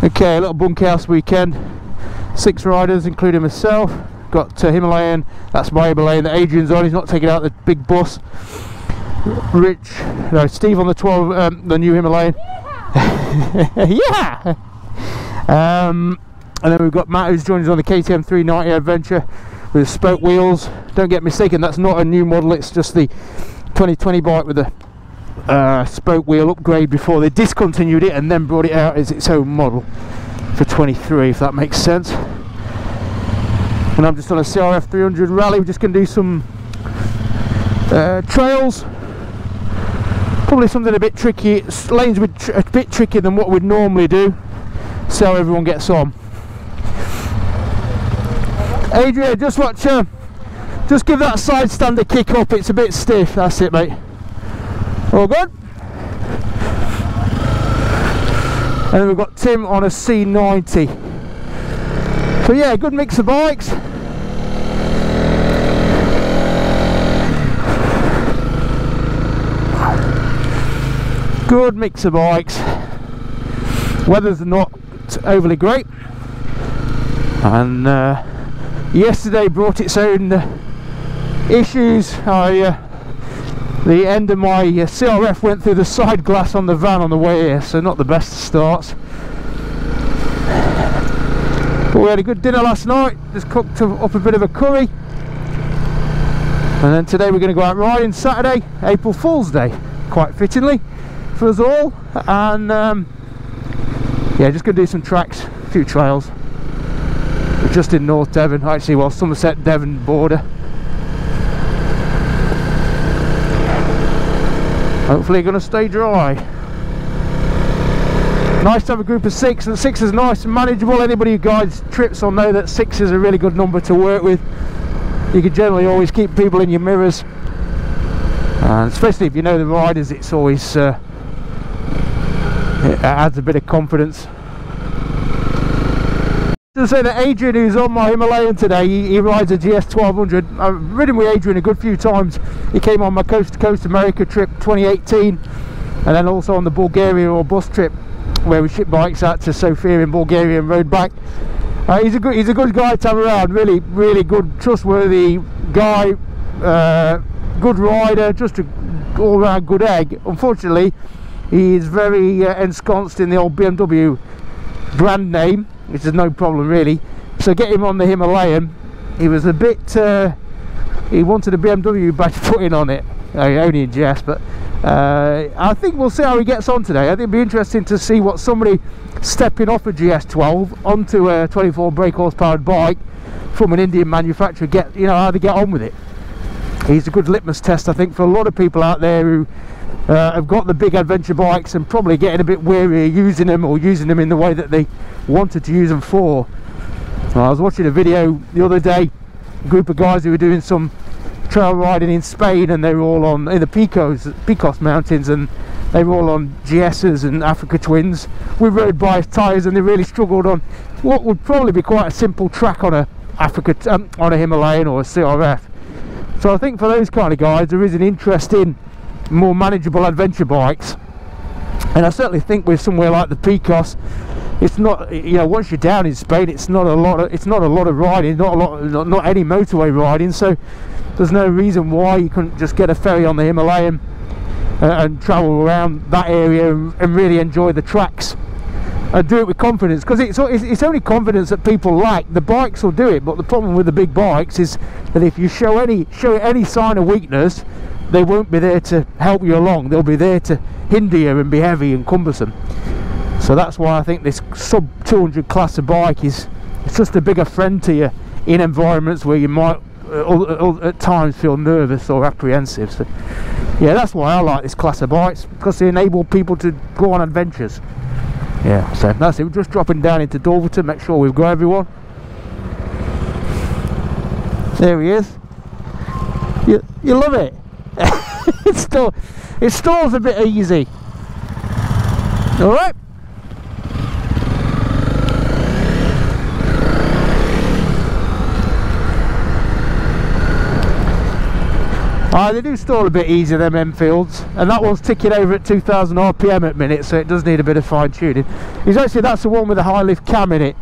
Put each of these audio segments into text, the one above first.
Okay, a little bunkhouse weekend. 6 riders, including myself. Got Himalayan, that's my Himalayan that Adrian's on, he's not taking out the big bus. Steve on the 12, the new Himalayan. Yeah! And then we've got Matt who's joined us on the CRF300 adventure with spoke wheels. Don't get mistaken, that's not a new model, it's just the 2020 bike with the spoke wheel upgrade before they discontinued it and then brought it out as its own model for 23, if that makes sense. And I'm just on a CRF300 Rally. We're just going to do some trails, probably something a bit tricky, lanes a bit trickier than what we'd normally do, see how everyone gets on. Adrian, just watch, just give that side stand a kick up, it's a bit stiff, that's it mate. All good? And then we've got Tim on a C90. So yeah, good mix of bikes. Good mix of bikes. Weather's not overly great. And yesterday brought its own issues. The end of my CRF went through the side glass on the van on the way here, so not the best of starts. But we had a good dinner last night, just cooked up a bit of a curry. And then today we're going to go out riding Saturday, April Fool's Day, quite fittingly for us all. And yeah, just going to do some tracks, a few trails. We're just in North Devon, actually, well, Somerset Devon border. Hopefully going to stay dry. Nice to have a group of 6, and 6 is nice and manageable. Anybody who guides trips will know that 6 is a really good number to work with. You can generally always keep people in your mirrors, and especially if you know the riders, it's always it adds a bit of confidence. To say that Adrian, who's on my Himalayan today, he rides a GS1200. I've ridden with Adrian a good few times. He came on my coast to coast America trip 2018, and then also on the Bulgaria or bus trip where we shipped bikes out to Sofia in Bulgaria and rode back. He's a good guy to have around. Really good, trustworthy guy, good rider, just an all-round good egg. Unfortunately, he is very ensconced in the old BMW brand name, which is no problem really. So get him on the Himalayan. He was a bit he wanted a BMW badge put in on it, only in jest, but I think we'll see how he gets on today. I think it'll be interesting to see what somebody stepping off a GS12 onto a 24 brake horsepowered bike from an Indian manufacturer, how they get on with it. He's a good litmus test, I think, for a lot of people out there who have got the big adventure bikes and probably getting a bit weary of using them, or using them in the way that they wanted to use them for. I was watching a video the other day, a group of guys who were doing some trail riding in Spain, and they were all on in the Picos mountains, and they were all on GS's and Africa Twins with road bias tyres, and they really struggled on what would probably be quite a simple track on a Himalayan or a CRF. So I think for those kind of guys there is an interest in more manageable adventure bikes, and I certainly think with somewhere like the Picos, it's not, once you're down in Spain, it's not a lot of riding, not any motorway riding, so there's no reason why you couldn't just get a ferry on the Himalayan and travel around that area and really enjoy the tracks and do it with confidence, because it's only confidence that people like. The bikes will do it, but the problem with the big bikes is that if you show any sign of weakness, they won't be there to help you along. They'll be there to hinder you and be heavy and cumbersome. So that's why I think this sub 200 class of bike it's just a bigger friend to you in environments where you might at times feel nervous or apprehensive. So yeah, that's why I like this class of bikes, because they enable people to go on adventures. Yeah, so that's it. We're just dropping down into Devon, make sure we've got everyone. There he is. You love it. It stalls a bit easy. All right. They do stall a bit easier, them Enfields, and that one's ticking over at 2000 RPM at minute, so it does need a bit of fine tuning. That's the one with the high lift cam in it,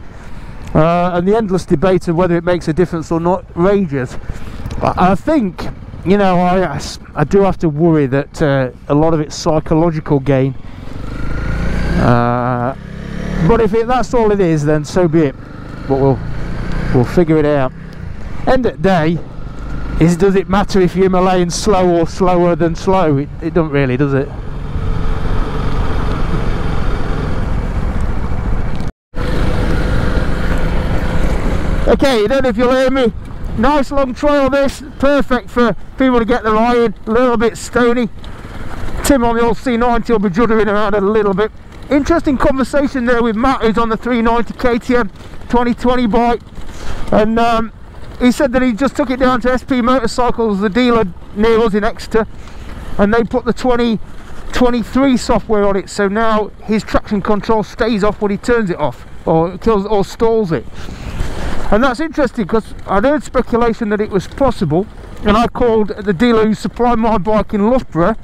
and the endless debate of whether it makes a difference or not rages. I think, you know, I do have to worry that a lot of it's psychological gain, but if that's all it is, then so be it. But we'll figure it out. End of the day, does it matter if Himalayan's slow or slower than slow? It don't really, does it? Okay, I don't know if you'll hear me. Nice long trail this, perfect for people to get their eye in, a little bit stony. Tim on the old C90 will be juddering around a little bit. Interesting conversation there with Matt, who's on the 390 KTM 2020 bike, and he said that he just took it down to SP Motorcycles, the dealer near us in Exeter, and they put the 2023 software on it, so now his traction control stays off when he turns it off or kills or stalls it. And that's interesting because I'd heard speculation that it was possible, and I called the dealer who supplied my bike in Loughborough,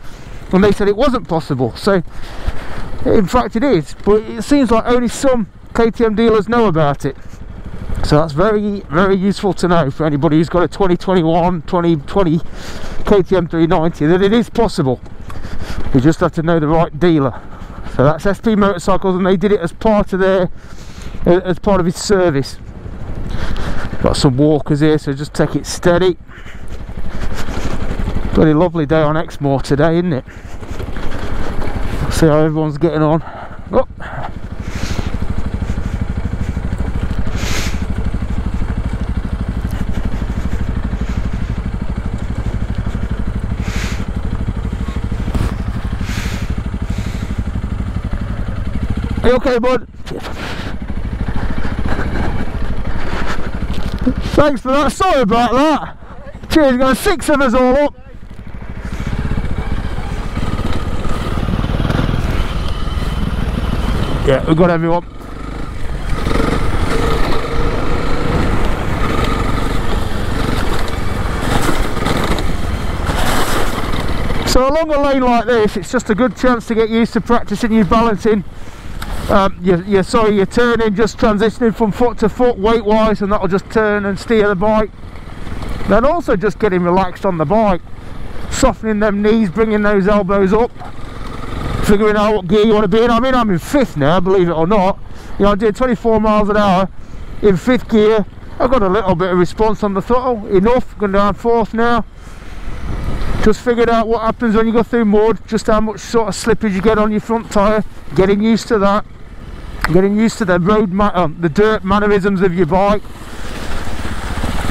and they said it wasn't possible. So in fact it is, but it seems like only some KTM dealers know about it. So that's very, very useful to know for anybody who's got a 2021, 2020 KTM 390, that it is possible. You just have to know the right dealer. So that's SP Motorcycles, and they did it as part of his service. Got some walkers here, so just take it steady. Bloody lovely day on Exmoor today, isn't it? See how everyone's getting on. Oh. Are you okay, bud? Thanks for that. Sorry about that. Cheers, got 6 of us all up. Yeah, we've got everyone. So along a lane like this, it's just a good chance to get used to practicing your balancing. You're turning, just transitioning from foot to foot weight wise, and that'll just turn and steer the bike. Then also just getting relaxed on the bike, softening them knees, bringing those elbows up, figuring out what gear you want to be in. I mean, I'm in 5th now, believe it or not. You know, I did 24 miles an hour in 5th gear. I've got a little bit of response on the throttle, enough. Going down 4th now. Just figured out what happens when you go through mud, just how much sort of slippage you get on your front tyre. Getting used to that, getting used to the the dirt mannerisms of your bike.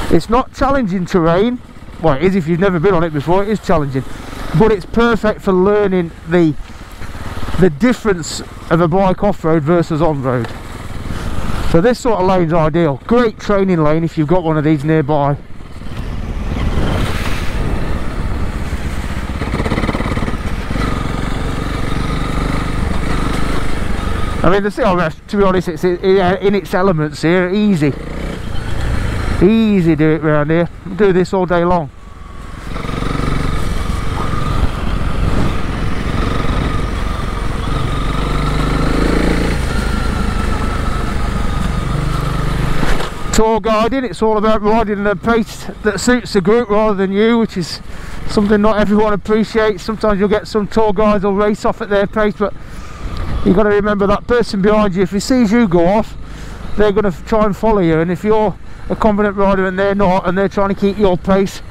It's not challenging terrain. Well, it is if you've never been on it before. It is challenging, but it's perfect for learning the difference of a bike off-road versus on-road. So this sort of lane's ideal. Great training lane if you've got one of these nearby. I mean, the CRF, to be honest, it's in its elements here. Easy do it round here. Do this all day long. Tour guiding, it's all about riding at a pace that suits the group rather than you, which is something not everyone appreciates. Sometimes you'll get some tour guides will race off at their pace, but you've got to remember that person behind you, if he sees you go off, they're going to try and follow you, and if you're a confident rider and they're not, and they're trying to keep your pace,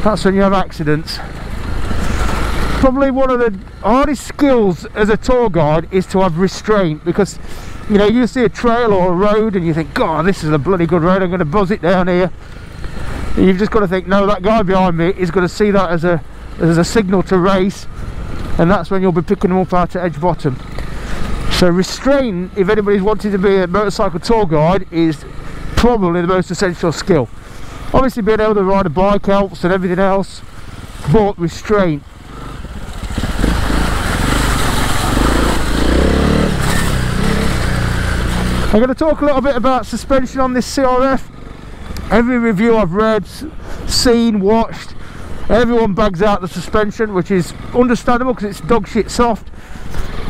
that's when you have accidents. Probably one of the hardest skills as a tour guide is to have restraint, because you know, you see a trail or a road and you think, God, this is a bloody good road, I'm going to buzz it down here. And you've just got to think, no, that guy behind me is going to see that as a signal to race, and that's when you'll be picking them up out at edge bottom. So restraint, if anybody's wanting to be a motorcycle tour guide, is probably the most essential skill. Obviously being able to ride a bike helps and everything else, but restraint. I'm going to talk a little bit about suspension on this CRF. Every review I've read, seen, watched, Everyone bags out the suspension, which is understandable because it's dog shit soft.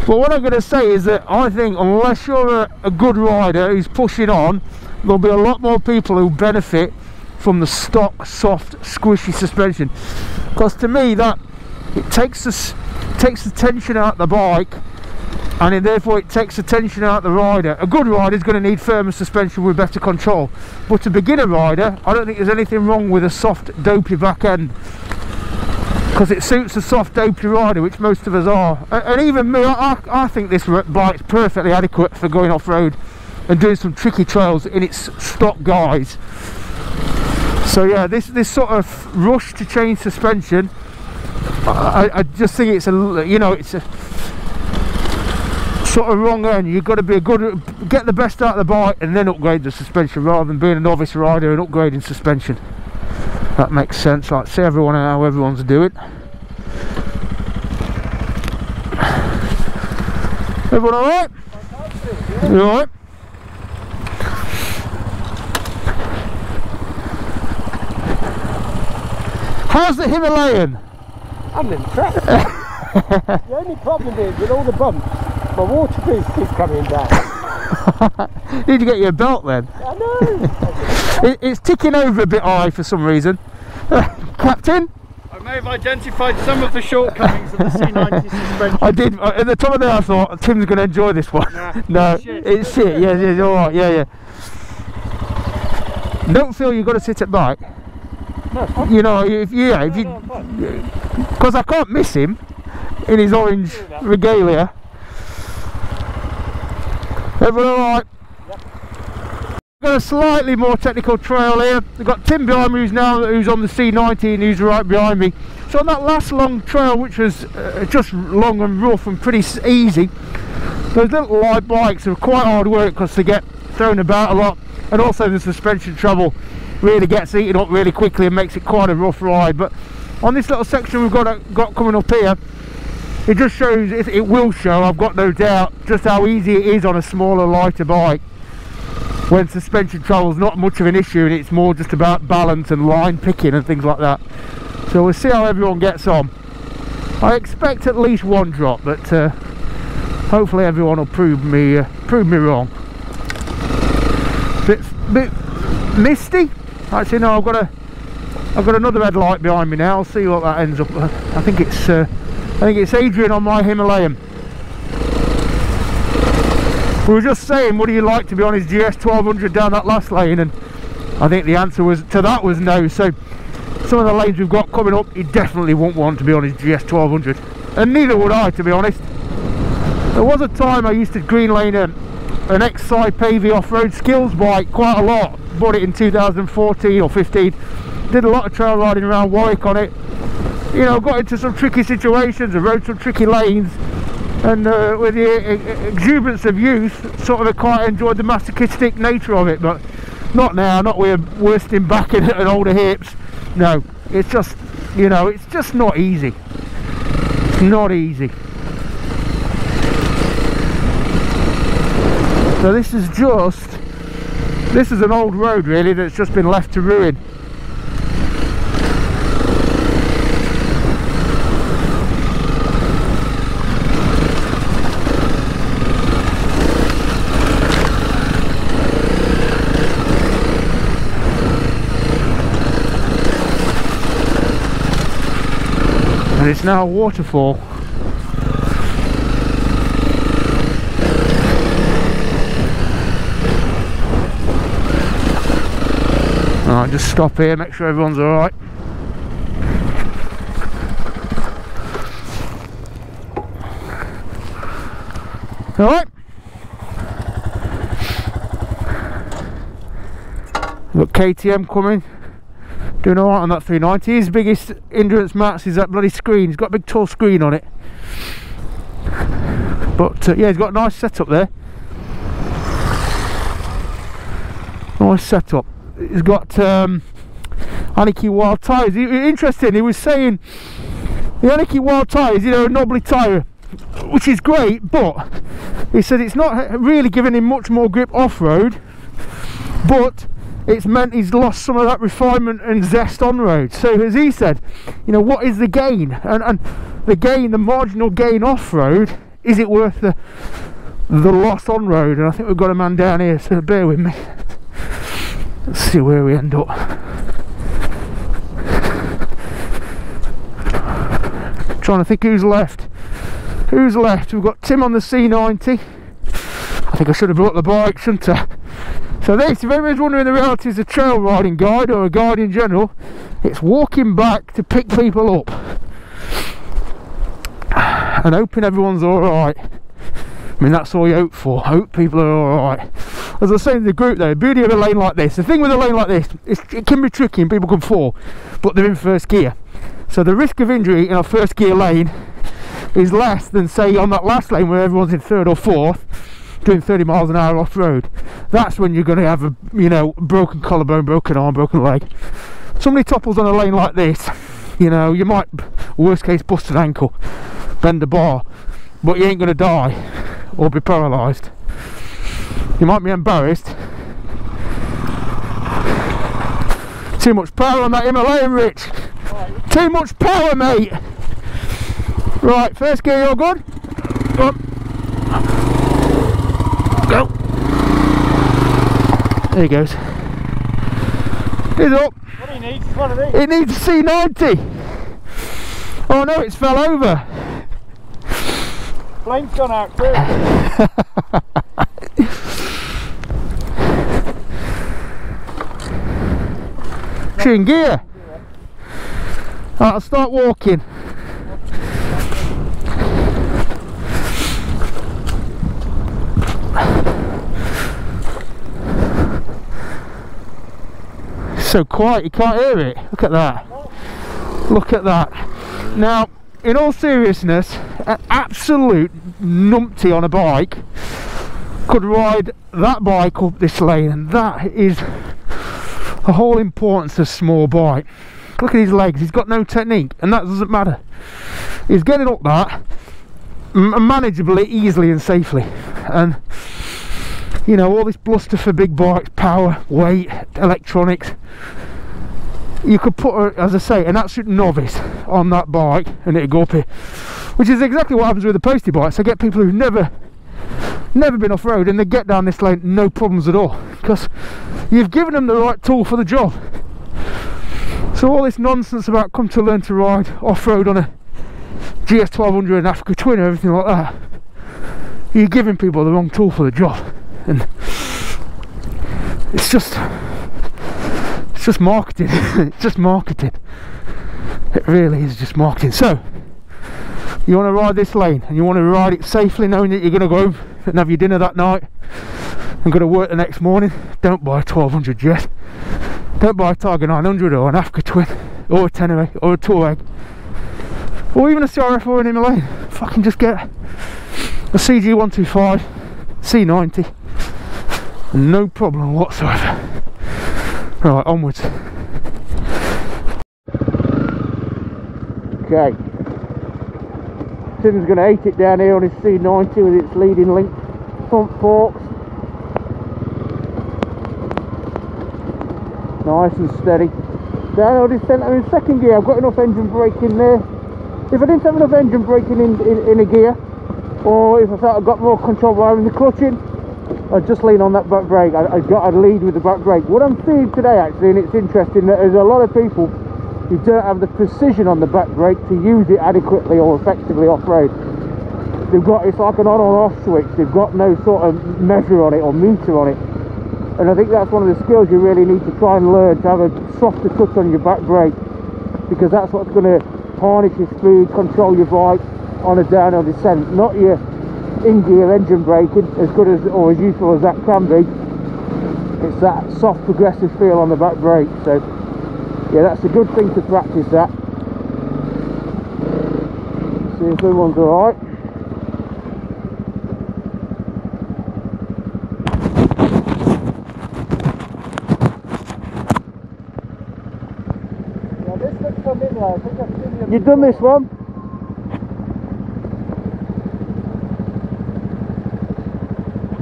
But what I'm going to say is that I think unless you're a good rider who's pushing on, there'll be a lot more people who benefit from the stock soft squishy suspension, because to me that it takes the tension out the bike, and therefore it takes the tension out the rider. A good rider is going to need firmer suspension with better control, but a beginner rider, I don't think there's anything wrong with a soft dopey back end, because it suits a soft dopey rider, which most of us are. And even me, I think this bike's perfectly adequate for going off-road and doing some tricky trails in its stock guise. So yeah, this sort of rush to change suspension, I just think it's a, you know, it's a sort of wrong end. You've got to be get the best out of the bike and then upgrade the suspension, rather than being a novice rider and upgrading suspension. That makes sense. Like, see everyone how everyone's doing. Everyone all right? You all right? How's the Himalayan? I'm impressed. The only problem is with all the bumps, my waterproof keeps coming down. Need to get you a belt then. I know. It's ticking over a bit high for some reason. Captain? I may have identified some of the shortcomings of the C90 suspension. I did. At the top of there I thought Tim's going to enjoy this one. Nah, no, it's shit. Yeah, it's alright. Yeah. Don't feel you've got to sit at bike. No, you know, if you, because I can't miss him in his orange regalia. Everyone alright? Yep. Got a slightly more technical trail here. We've got Tim behind me who's on the C90 and who's right behind me. So on that last long trail, which was just long and rough and pretty easy, those little light bikes are quite hard work because they get thrown about a lot, and also the suspension trouble really gets eaten up really quickly and makes it quite a rough ride. But on this little section we've got coming up here, it just shows, it will show, I've got no doubt, just how easy it is on a smaller, lighter bike when suspension travel's not much of an issue and it's more just about balance and line picking and things like that. So we'll see how everyone gets on. I expect at least one drop, but hopefully everyone will prove me wrong. Bit misty. Actually no, I've got another headlight behind me now. I'll see what that ends up. I think it's Adrian on my Himalayan. We were just saying, would you like to be on his GS1200 down that last lane, and I think the answer to that was no. So some of the lanes we've got coming up, he definitely won't want to be on his GS1200, and neither would I, to be honest. There was a time I used to green lane an ex-Saipavy off-road skills bike quite a lot. Bought it in 2014 or 15. Did a lot of trail riding around Warwick on it. You know, got into some tricky situations and rode some tricky lanes, and with the exuberance of youth, sort of quite enjoyed the masochistic nature of it. But not now, not with worsting back and older hips. No, it's just, you know, it's just not easy. It's not easy. So this is an old road really that's just been left to ruin. And it's now a waterfall. Alright, just stop here, make sure everyone's alright. Alright. Got KTM coming. Doing alright on that 390. His biggest hindrance, Max, is that bloody screen. He's got a big tall screen on it. But yeah, he's got a nice setup there. Nice setup. He's got Aniki Wild tyres. Interesting, he was saying the Aniki Wild tyres, you know, a knobbly tyre, which is great, but he said it's not really giving him much more grip off-road, but it's meant he's lost some of that refinement and zest on road. So as he said, you know, what is the gain? And the gain, the marginal gain off road, is it worth the loss on road? And I think we've got a man down here, so bear with me. Let's see where we end up. Trying to think who's left. Who's left? We've got Tim on the C90. I think I should have brought the bike, shouldn't I? So this, if anyone's wondering the reality is a trail riding guide or a guide in general, it's walking back to pick people up and hoping everyone's alright. I mean, that's all you hope for. Hope people are alright. As I was saying to the group though, the beauty of a lane like this, the thing with a lane like this, it can be tricky and people can fall, but they're in first gear. So the risk of injury in a first gear lane is less than, say, on that last lane where everyone's in third or fourth, doing 30 miles an hour off road. That's when you're going to have a, you know, broken collarbone, broken arm, broken leg. Somebody topples on a lane like this, you know, you might, worst case, bust an ankle, bend a bar, but you ain't going to die or be paralysed. You might be embarrassed. Too much power on that Himalayan, Rich. Too much power, mate. Right, first gear, you're good? Go on. Go. There he goes. He's up. What do you need? What do you need? It needs a C90. Oh no, it's fell over. Flame's gone out too. She's in gear. Right, I'll start walking. So quiet, you can't hear it. Look at that. Look at that. Now, in all seriousness, an absolute numpty on a bike could ride that bike up this lane, and that is the whole importance of small bike. Look at his legs, he's got no technique, and that doesn't matter. He's getting up that manageably, easily and safely. And you know, all this bluster for big bikes, power, weight, electronics, you could put, as I say, an absolute novice on that bike and it'd go up here, which is exactly what happens with the postie bikes. I get people who've never been off road and they get down this lane, no problems at all, because you've given them the right tool for the job. So all this nonsense about come to learn to ride off road on a GS1200 and Africa Twin or everything like that, you're giving people the wrong tool for the job. And it's just marketing. It's just marketing. It really is just marketing. So you want to ride this lane and you want to ride it safely, knowing that you're going to go home and have your dinner that night and go to work the next morning. Don't buy a 1200 jet. Don't buy a Tiger 900 or an Africa Twin or a Tenere or a Touareg or even a CRF or an Himalayan. Fucking just get a CG125 C90, no problem whatsoever. Right, onwards. Okay, Tim's going to hate it down here on his C90 with its leading link front forks. Nice and steady. Down on his centre in second gear. I've got enough engine brake in there. If I didn't have enough engine braking in a gear, or if I felt I got more control by having the clutch in, I'd just lean on that back brake. I'd lead with the back brake. What I'm seeing today actually, and it's interesting, that there's a lot of people who don't have the precision on the back brake to use it adequately or effectively off-road. They've got, it's like an on or off switch, they've got no sort of measure on it or meter on it. And I think that's one of the skills you really need to try and learn, to have a softer touch on your back brake, because that's what's going to harness your speed, control your bike on a downhill descent, not your in-gear engine braking, as good as or as useful as that can be. It's that soft progressive feel on the back brake. So yeah, that's a good thing to practice that. See if everyone's alright. Yeah, this looks familiar. I think I've seen you. You've done this one?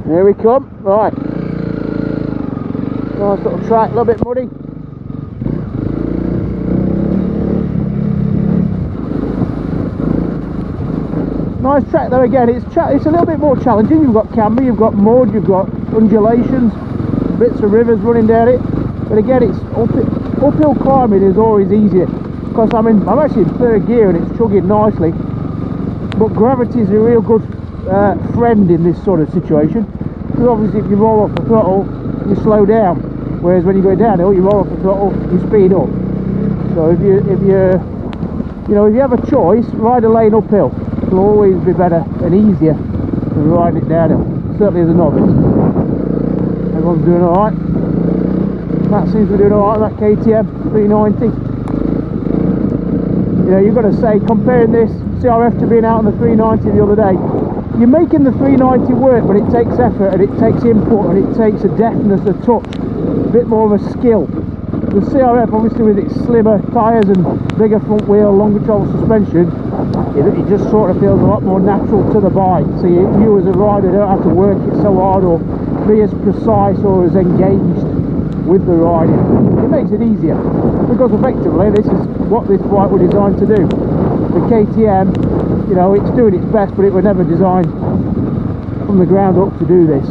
Here we come. Right. Nice little track, a little bit muddy. Nice track though. Again, it's a little bit more challenging. You've got camber, you've got mud, you've got undulations, bits of rivers running down it. But again, it's uphill climbing is always easier because I'm actually in third gear and it's chugging nicely. But gravity is a real good friend in this sort of situation, because obviously if you roll off the throttle, you slow down, whereas when you go downhill, you roll off the throttle, you speed up. So if you have a choice, ride a lane uphill. It'll always be better and easier than riding it downhill, certainly as a novice. Everyone's doing alright. That seems to be doing alright, that KTM 390. You know, you've got to say, comparing this CRF to being out on the 390 the other day, you're making the 390 work, but it takes effort and it takes input and it takes a deftness, a touch, a bit more of a skill. The CRF, obviously with its slimmer tyres and bigger front wheel, longer travel suspension, it just sort of feels a lot more natural to the bike. So you as a rider don't have to work it so hard or be as precise or as engaged with the riding. It makes it easier, because effectively this is what this bike was designed to do. The KTM, you know, it's doing its best, but it was never designed from the ground up to do this.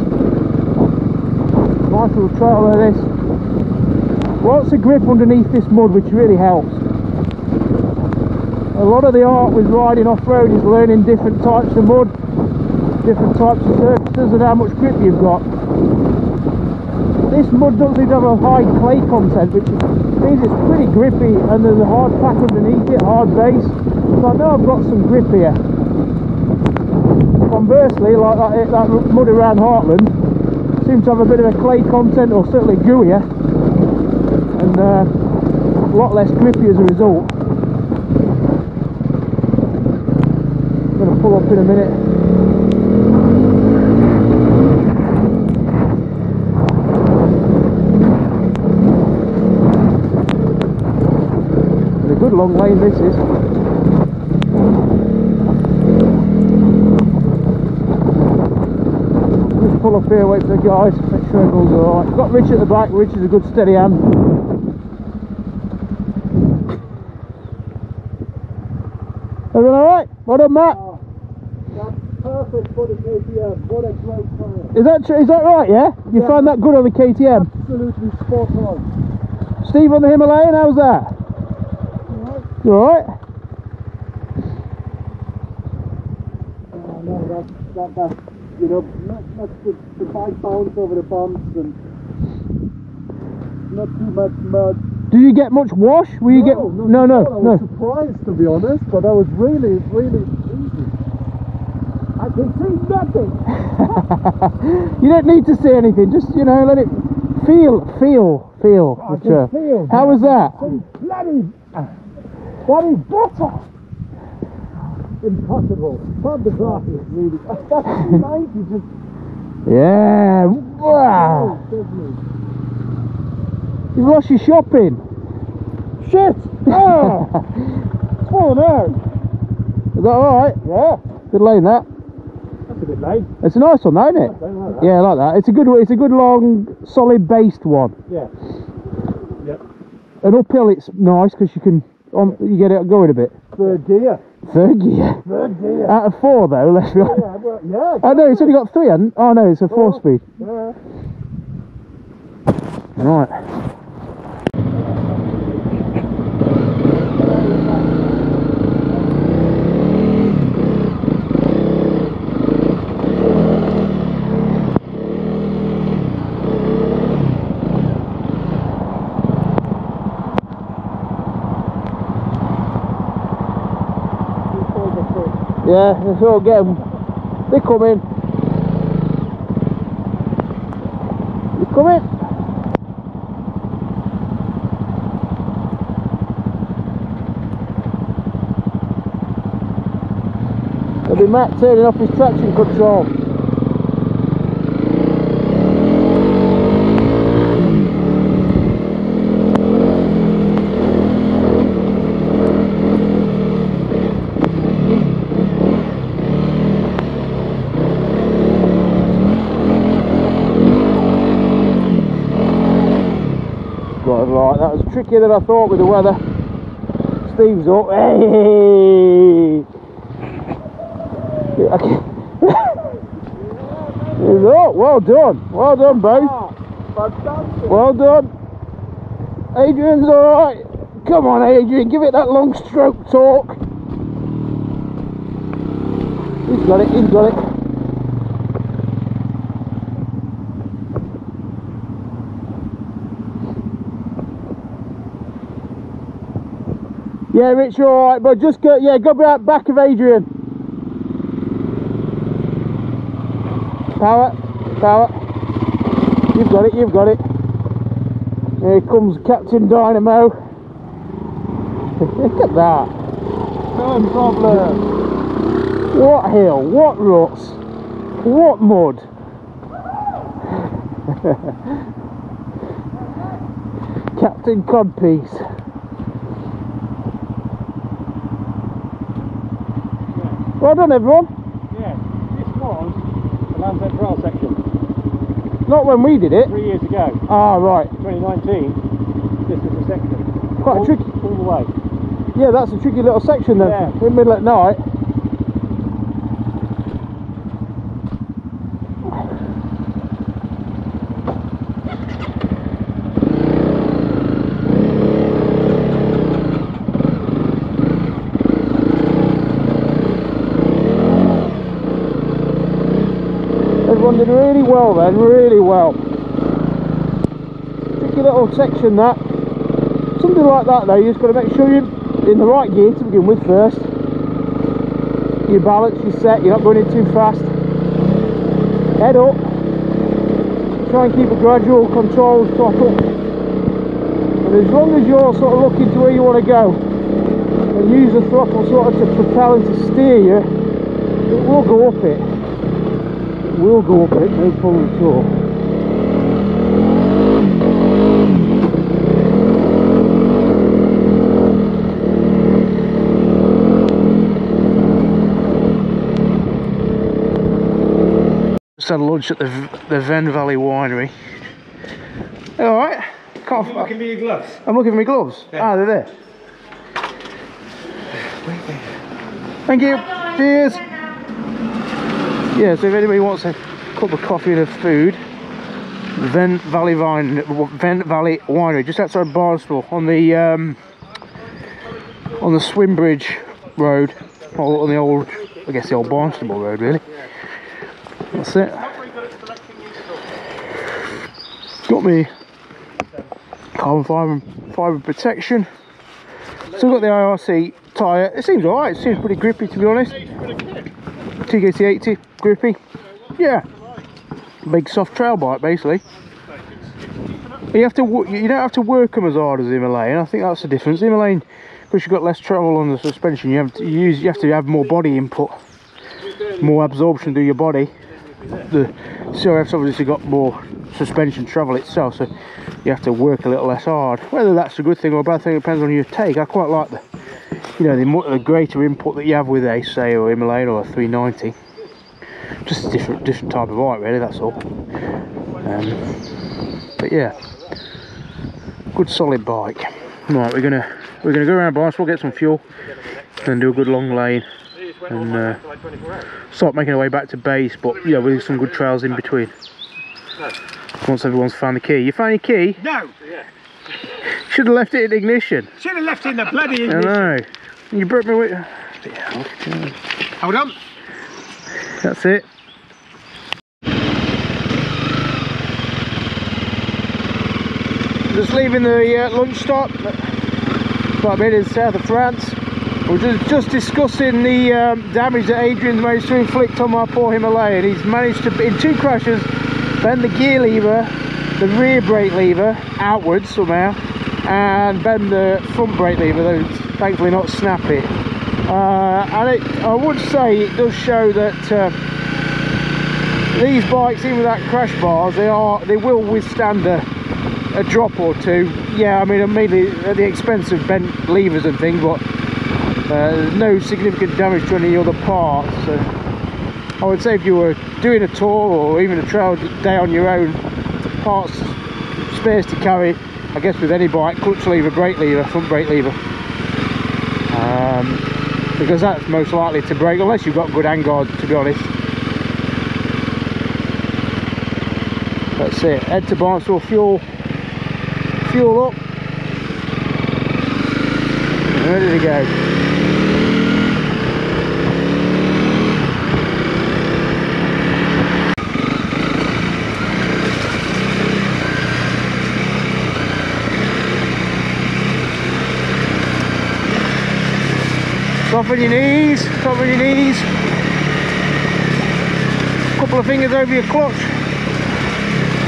Nice little trail there, this. Lots of grip underneath this mud, which really helps. A lot of the art with riding off-road is learning different types of mud, different types of surfaces and how much grip you've got. This mud doesn't seem to have a high clay content, which means it's pretty grippy, and there's a hard pack underneath it, hard base. So I know I've got some grip here. Conversely, like that mud around Heartland seems to have a bit of a clay content, or certainly gooier, and a lot less grippy as a result. I'm going to pull up in a minute. It's a good long lane this is. Just pull up here, wait for the guys, make sure everyone's alright. Got Rich at the back. Rich is a good steady hand. Everyone alright? Well done, Matt. Oh, that's perfect for the KTM. What a great car. Is that true? Is that right, yeah? You Yeah. find that good on the KTM? Absolutely spot on. Steve on the Himalayan, how's that? Alright. You alright? Oh, no, that's you know, not the bike bounce over the bumps and not too much mud. Did you get much wash? Were you No. I was surprised, to be honest, but that was really, really easy. I can see nothing. You don't need to say anything, just, you know, let it feel. I can feel. How was that? Some bloody butter. Impossible. Pump the glasses, really. That's C90 just. Yeah. Wow. You've lost your shopping. Shit! Oh! It's falling out. Is that alright? Yeah. Good lane that. That's a good lane. It's a nice one, isn't it? I like that. Yeah, I like that. It's a good long, solid based one. Yeah. Yep. And uphill it's nice because you can you get it going a bit. Third gear. Third gear. Third gear. Out of 4 though, let's be honest. Yeah, well, yeah. Oh no, it's only got 3, hasn't it? Oh no, it's a 4-speed. Yeah. Right. Yeah, let's all get them. They come in. You come in. There'll be Matt turning off his traction control. was like, that was trickier than I thought with the weather. Steve's up. Hey! Oh, well done. Well done, both. Well done. Adrian's alright. Come on, Adrian, give it that long stroke torque. He's got it, he's got it. Yeah, Rich, you're alright, but just go, yeah, go back of Adrian. Power, power. You've got it, you've got it. Here comes Captain Dynamo. Look at that. No problem. What hill, what ruts, what mud. Captain Codpiece. Well done, everyone. Yeah, this was the Land's End Trail section. Not when we did it. 3 years ago. Ah, right. 2019, this was the section. Quite a tricky. All the way. Yeah, that's a tricky little section then. Yeah. In the middle at night. Everyone did really well then, really well. Tricky little section that. Something like that though, you just got to make sure you're in the right gear to begin with first. Your balance, you're set, you're not going in too fast. Head up. Try and keep a gradual controlled throttle. And as long as you're sort of looking to where you want to go and use the throttle sort of to propel and to steer you, it will go up it. It will go up it, no problem at all. Just had lunch at the Devon Valley Winery. Alright. You're looking for your gloves. I'm looking for my gloves. Yeah. Ah, they're there. Thank you. Cheers. Yeah, so if anybody wants a cup of coffee and a food, Devon Valley Winery, just outside Barnstable, on the Swimbridge Road, or on the old, I guess the old Barnstable Road, really. That's it. Got me carbon fibre protection. Still got the IRC tyre. It seems alright. It seems pretty grippy, to be honest. TKC80 grippy. Yeah. Big soft trail bike, basically. You don't have to work them as hard as the Himalayan. I think that's the difference. The Himalayan, because you've got less travel on the suspension, you have to have more body input, more absorption through your body. The CRF's obviously got more suspension travel itself, so you have to work a little less hard. Whether that's a good thing or a bad thing, it depends on your take. I quite like the greater input that you have with a, say, or Himalayan or a 390. Just a different type of bike, really. That's all. But yeah, good solid bike. Right, we're gonna go around Barnstable, get some fuel, and do a good long lane, and start making our way back to base. But yeah, with some good trails in between. Once everyone's found the key. You found your key? No! Yeah. Should have left it in ignition. Should have left it in the bloody ignition. I know. You broke me with... Hold on. That's it. Just leaving the lunch stop. Quite a bit in the south of France. We're just discussing the damage that Adrian's managed to inflict on my poor Himalayan. He's managed to, in 2 crashes, bend the gear lever, the rear brake lever outwards somehow, and bend the front brake lever, though it's thankfully not snappy. And I would say it does show that these bikes, even without crash bars, they will withstand a drop or two. Yeah, I mean, mainly at the expense of bent levers and things, but no significant damage to any other parts. So I would say if you were doing a tour or even a trail day on your own, parts, spares to carry, I guess with any bike, clutch lever, brake lever, front brake lever, because that's most likely to break unless you've got good handguard, to be honest. That's it, head to barn store, fuel up, and ready to go. Soften your knees, soften your knees. Couple of fingers over your clutch.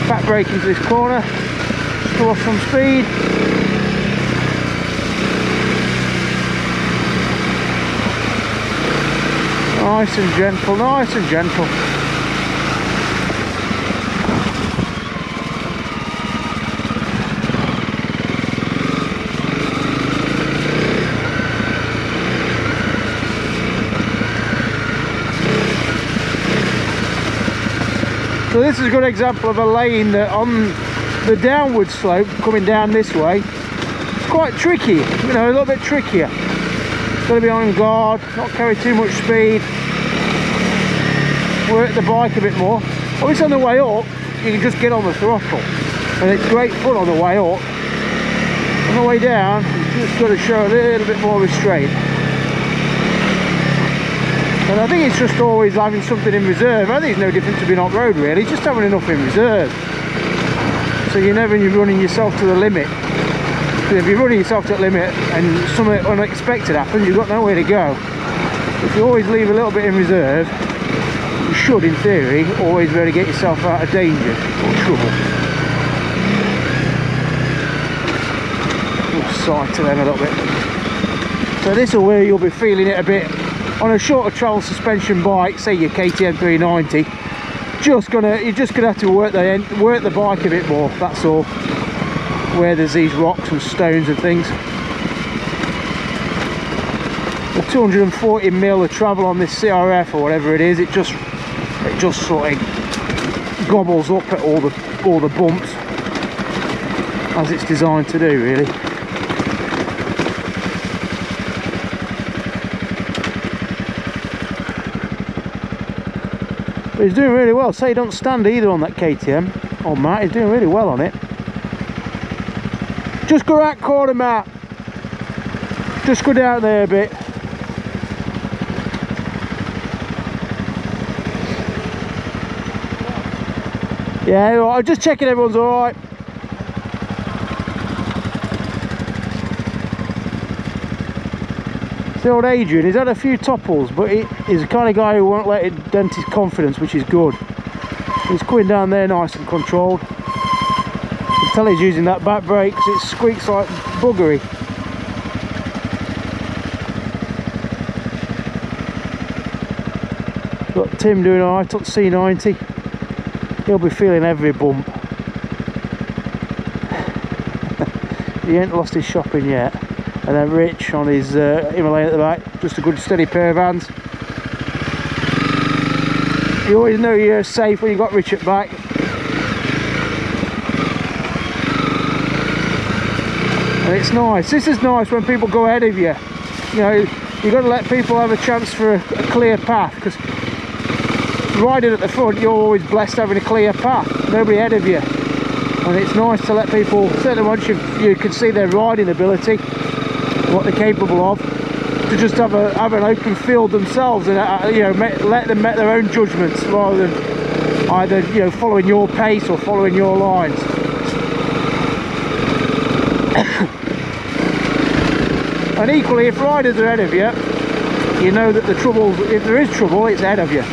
Back brake into this corner. Go off some speed. Nice and gentle, nice and gentle. So this is a good example of a lane that on the downward slope, coming down this way, it's quite tricky, you know, a little bit trickier. Got to be on guard, not carry too much speed, work the bike a bit more. Obviously on the way up, you can just get on the throttle, and it's great fun on the way up. On the way down, you just got to show a little bit more restraint. And I think it's just always having something in reserve. I think it's no different to being off road really, just having enough in reserve. So you're never running yourself to the limit. Because if you're running yourself to the limit and something unexpected happens, you've got nowhere to go. If you always leave a little bit in reserve, you should, in theory, always be able to get yourself out of danger or trouble. Side to them a little bit. So this is where you'll be feeling it a bit. On a shorter travel suspension bike, say your KTM 390, you're just gonna have to work the bike a bit more. That's all. Where there's these rocks and stones and things. The 240mm of travel on this CRF or whatever it is, it just sort of gobbles up at all the bumps, as it's designed to do, really. But he's doing really well. Say he don't stand either on that KTM. Oh, Matt, he's doing really well on it. Just go that corner, Matt. Just go down there a bit. Yeah, right. I'm just checking everyone's all right. The old Adrian, he's had a few topples, but he's the kind of guy who won't let it dent his confidence, which is good. He's coming down there nice and controlled. You can tell he's using that back brake because it squeaks like buggery. Got Tim doing alright on C90. He'll be feeling every bump. He ain't lost his shopping yet. And then Rich on his Himalayan at the back, just a good steady pair of hands. You always know you're safe when you've got Rich at back. And it's nice. This is nice when people go ahead of you. You know, you've got to let people have a chance for a clear path, because riding at the front, you're always blessed having a clear path. Nobody ahead of you. And it's nice to let people, certainly once you can see their riding ability, what they're capable of, to just have an open field themselves, and you know, let them make their own judgments rather than either, you know, following your pace or following your lines. And equally, if riders are ahead of you, you know that the trouble, if there is trouble, it's ahead of you.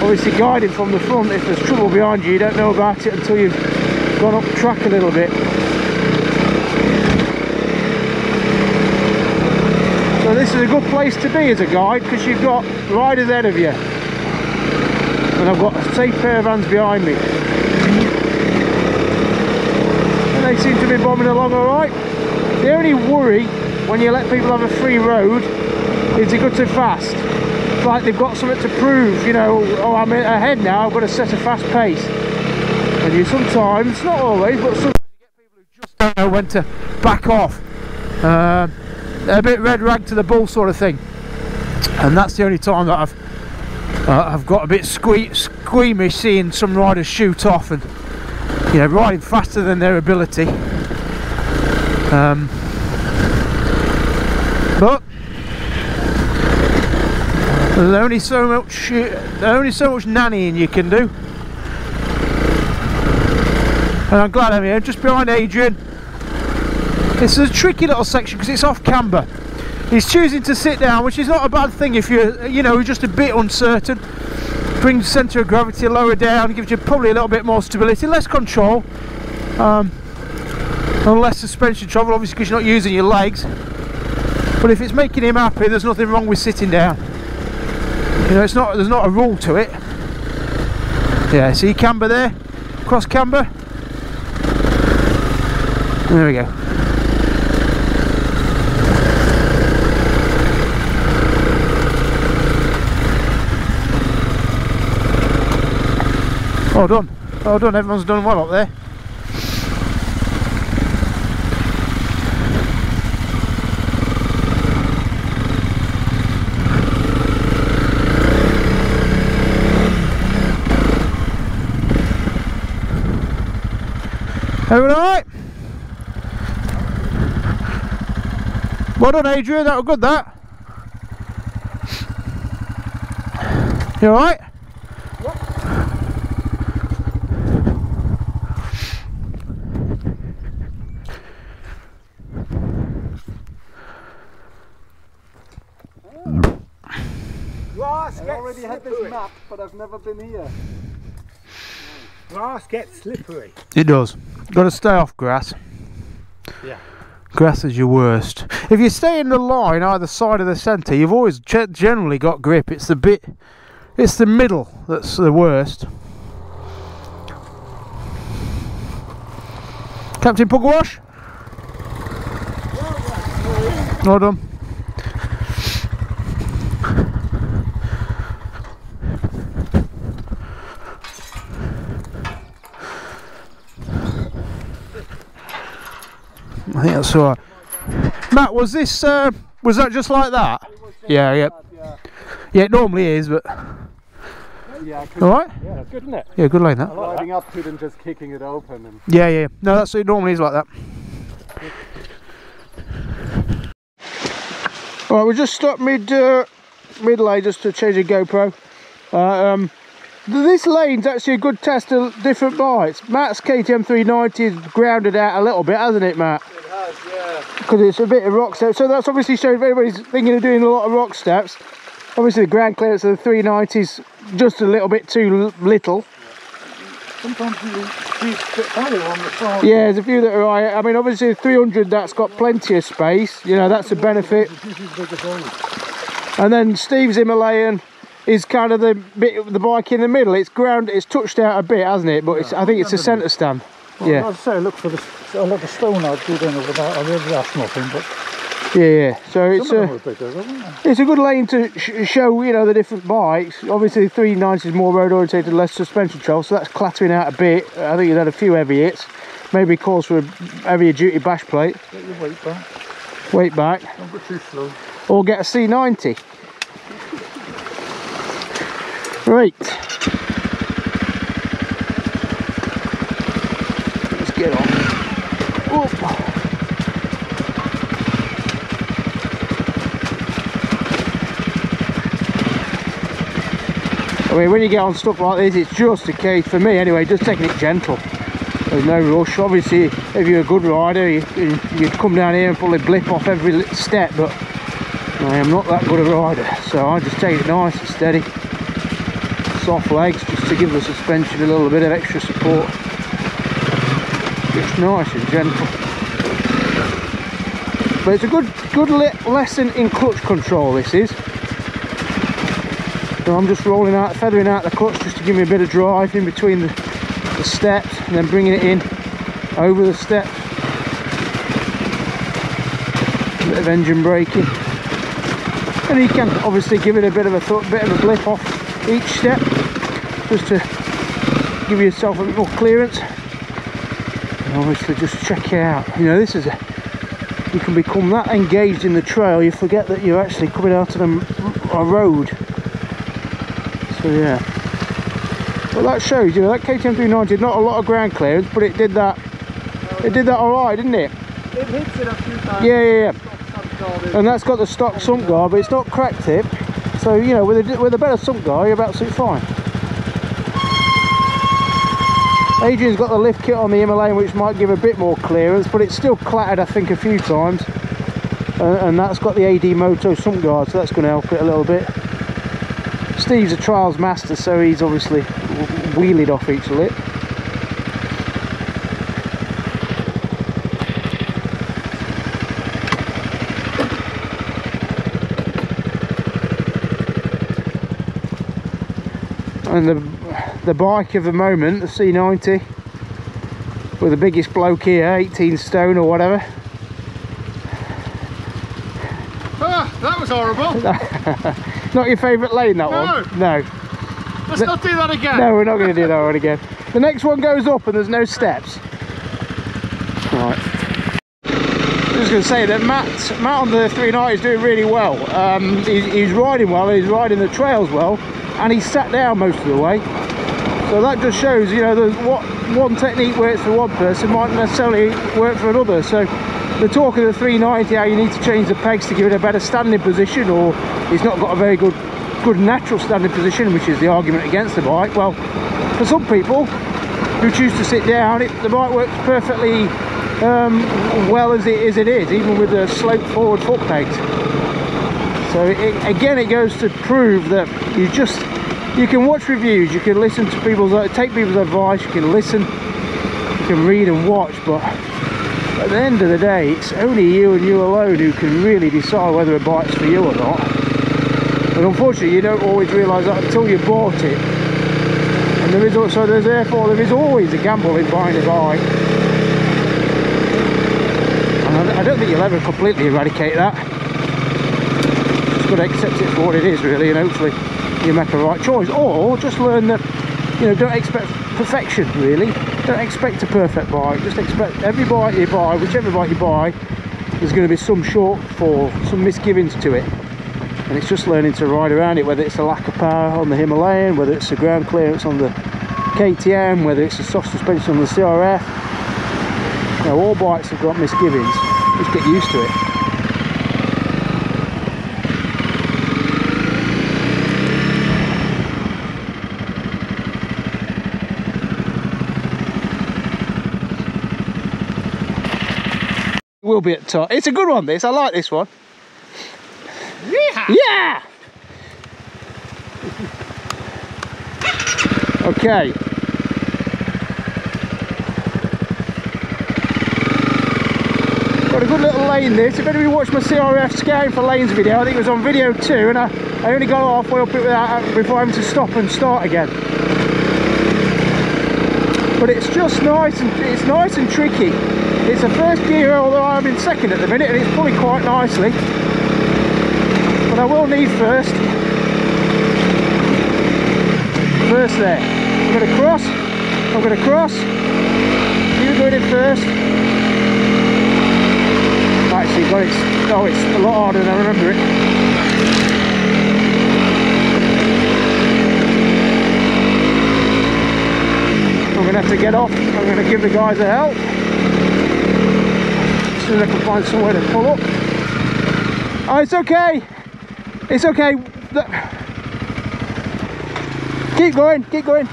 Obviously guiding from the front, if there's trouble behind you, you don't know about it until you've gone up the track a little bit. So this is a good place to be as a guide, because you've got riders ahead of you. And I've got a safe pair of hands behind me. And they seem to be bombing along alright. The only worry when you let people have a free road is they go too fast. It's like they've got something to prove, you know, oh, I'm ahead now, I've got to set a fast pace. And you sometimes, not always, but sometimes you get people who just know when to back off. A bit red rag to the bull sort of thing, and that's the only time that I've got a bit squeamish seeing some riders shoot off and, you know, riding faster than their ability. But there's only so much nannying you can do, and I'm glad I'm here, just behind Adrian. This is a tricky little section because it's off camber. He's choosing to sit down, which is not a bad thing if you're, you know, just a bit uncertain. Brings centre of gravity lower down, gives you probably a little bit more stability, less control, and less suspension travel, obviously, because you're not using your legs. But if it's making him happy, there's nothing wrong with sitting down. You know, there's not a rule to it. Yeah, see camber there, cross camber. There we go. Well done, well done, everyone's done well up there. Everyone alright? Well done, Adrian, that was good, that. You alright? Yep. I already had this map, but I've never been here. Grass gets slippery. It does. Got to stay off grass. Yeah. Grass is your worst. If you stay in the line either side of the centre, you've always generally got grip. It's the middle that's the worst. Captain Pugwash? Well done. I think that's alright. Matt, was this was that just like that? Yeah, yeah. Yeah, it normally is, but Yeah, alright? Yeah, good, isn't it? Yeah, good line that. riding up to it and just kicking it open. And Yeah, yeah. No, that's it normally is like that. Alright, we just stopped mid lane just to change the GoPro. This lane's actually a good test of different bikes. Matt's KTM 390 is grounded out a little bit, hasn't it, Matt? it has, yeah. Because it's a bit of rock step. So that's obviously showing if anybody's thinking of doing a lot of rock steps. Obviously the ground clearance of the 390's just a little bit too little. Sometimes you get higher on the side. Yeah, there's a few that are higher. I mean, obviously the 300, that's got plenty of space. You know, that's a benefit. This is bigger than And then Steve's Himalayan is kind of the bit of the bike in the middle. It's touched out a bit, hasn't it? But I think it's a centre stand. well, Yeah, I'd say look for the stone I'd do then over that. I really that's nothing, but yeah. So it's some of them are bigger, isn't it? it's a good lane to show, you know, the different bikes. Obviously the 390 is more road orientated, less suspension control, so that's clattering out a bit. I think it had a few heavy hits. Maybe calls for a heavier duty bash plate. Get your weight back. Weight back. Don't go too slow. Or get a C90. Right. Let's get on. Whoop. I mean, when you get on stuff like this, it's just a case, for me anyway, just taking it gentle. There's no rush. Obviously, if you're a good rider, you'd come down here and probably blip off every little step, but I am not that good a rider, so I just take it nice and steady. Soft legs, just to give the suspension a little bit of extra support. It's nice and gentle. But it's a good lesson in clutch control, this is. So I'm just feathering out the clutch just to give me a bit of drive in between the steps, and then bringing it in over the steps. A bit of engine braking. And you can obviously give it a bit of a blip off each step, just to give yourself a bit more clearance. obviously just check it out. You know, this is you can become that engaged in the trail you forget that you're actually coming out of a road. So yeah, well, that shows, you know, that KTM 390 not a lot of ground clearance, but it did that alright, didn't it? It hits it a few times. Yeah. And that's got the stock sump guard, but it's not cracked tip. So, you know, with a better sump guard, you're absolutely fine. Adrian's got the lift kit on the Himalayan, which might give a bit more clearance, but it's still clattered, I think, a few times. And that's got the AD Moto sump guard, so that's going to help it a little bit. Steve's a trials master, so he's obviously wheelied off each lip. And the bike of the moment, the C90, with the biggest bloke here, 18 stone or whatever. Ah, that was horrible. Not your favourite lane, that No. one? No. Let's not do that again. No, we're not going to do that one again. The next one goes up and there's no steps. Right. I'm just going to say that Matt on the 390 is doing really well. He's riding well, and he's riding the trails well, and he's sat down most of the way. So that just shows, you know, what one technique works for one person might not necessarily work for another. So the talk of the 390, how you need to change the pegs to give it a better standing position, or he's not got a very good natural standing position, which is the argument against the bike. Well, for some people who choose to sit down, the bike works perfectly well as it is, even with the slope forward foot pegs. So again, it goes to prove that you can watch reviews, you can listen to take people's advice, you can listen, you can read and watch, but at the end of the day, it's only you and you alone who can really decide whether a bike's for you or not. And unfortunately, you don't always realise that until you bought it. And therefore there is always a gamble in buying a bike. And I don't think you'll ever completely eradicate that. Just got to accept it for what it is, really, and hopefully you make a right choice. Or just learn that, you know, don't expect perfection, really. Don't expect a perfect bike. Just expect every bike you buy, whichever bike you buy, there's going to be some shortfall, some misgivings to it. And it's just learning to ride around it, whether it's a lack of power on the Himalayan, whether it's the ground clearance on the KTM, whether it's a soft suspension on the CRF. You know, all bikes have got misgivings. Just get used to it. We'll be at the top. It's a good one, this. I like this one. Yeah! Okay. Got a good little lane this. If anybody watched my CRF Scouting for Lanes video, I think it was on video 2, and I only got halfway up it before having to stop and start again. But it's just nice and tricky. It's a first gear, although I'm in second at the minute, and it's pulling quite nicely. But I will need first there. I'm going to cross, you going in first. Actually got it, oh, it's a lot harder than I remember it. I'm going to have to get off, I'm going to give the guys a help. As soon as I can find somewhere to pull up. Oh, it's okay. It's okay. Keep going, keep going.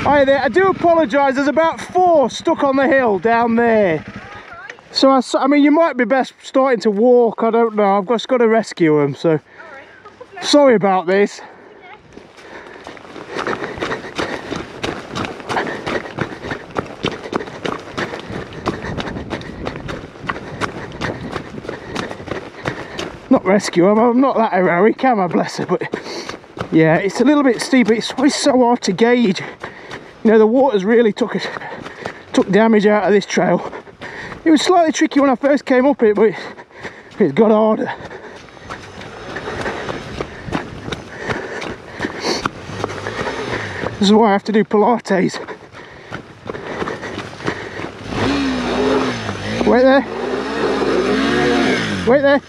Hi there, I do apologise, there's about 4 stuck on the hill down there. So I mean, you might be best starting to walk, I don't know, I've just got to rescue them, so sorry about this. not rescue. I'm not that heroic, am I, bless her? But yeah, it's a little bit steep. It's so hard to gauge. You know, the water's really took damage out of this trail. It was slightly tricky when I first came up it, but it's got harder. This is why I have to do Pilates. Wait there. Wait there.